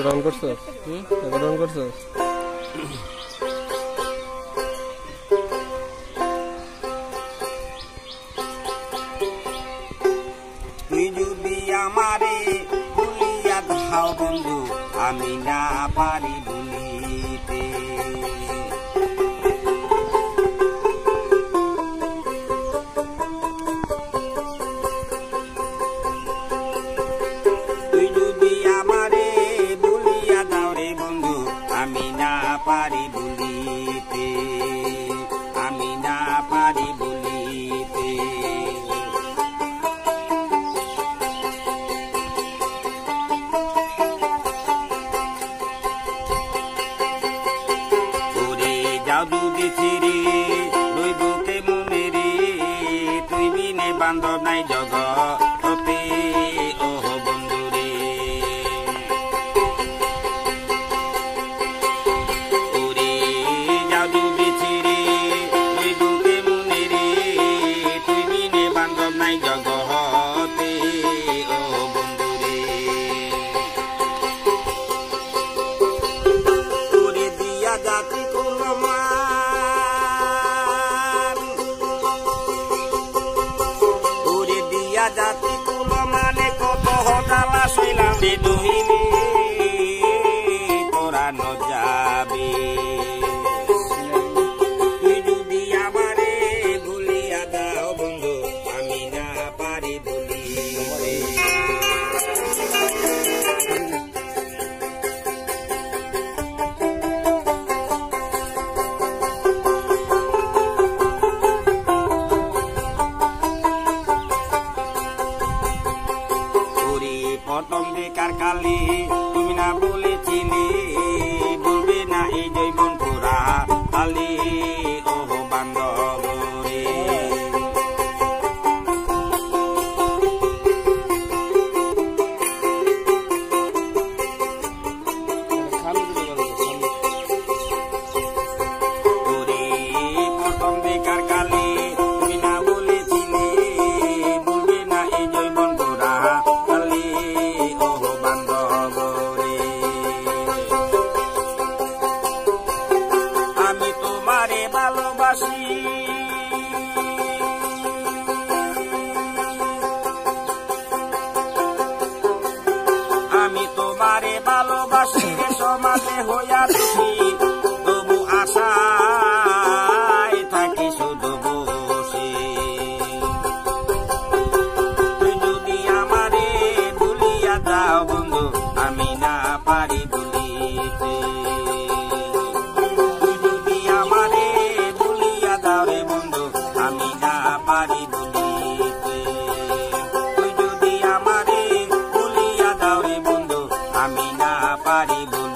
Run করছস? Run করছস? তুই যদি আমারে ভুলিয়া দাও বন্ধু, আমি না পারি ভুলিতে। তুই যদি আমারে ভুলিয়া দাও রে বন্ধু, আমি না পারি ভুলিতে, আমি না পারি ভুলিতে। যদি ছিড়ে রইব কে মনে রে, তুই বিনে বান্ধব নাই জগতে ওহ বন্ধু রে। ওরে যাও যদি ছিড়ে রইব কে মনে রে, তুই বিনে বান্ধব নাই জগতে ওহ বন্ধু রে। ওরে দিয়া জাতি কুলমা, জাতি কুল মানে কত হতালা শৈলাম বেদহিনী, তোরা ন যাবে। তুই যদি আমারে ভুলিয়া দাও বন্ধু, আমি না পারি ভুলিতে। প্রথম বেকার কালে তুমি না বলেছিলে, বলবে না এই জৈবন পুরা কালে ওহ বান্ধব রে। প্রথম বেকার কালে তুমি না বলেছিলে, বলবে না এই জৈবন পুরা কালে ওহ বান্ধব রে। আমি তোমারে ভালোবাসি, আমি তোমারে ভালোবাসি রে, সমাজে হইয়া তুমি তবু আশায় থাকি শুধু বসে। তুই যদি আমারে ভুলিয়া দাও বন্ধু, আমি না পারি ভুলিতে। তুই যদি আমারে ভুলিয়া দাও রে বন্ধু, আমি না পারি ভুলিতে। তুই যদি আমারে ভুলিয়া দাও রে বন্ধু, আমি না পারি ভুলিতে।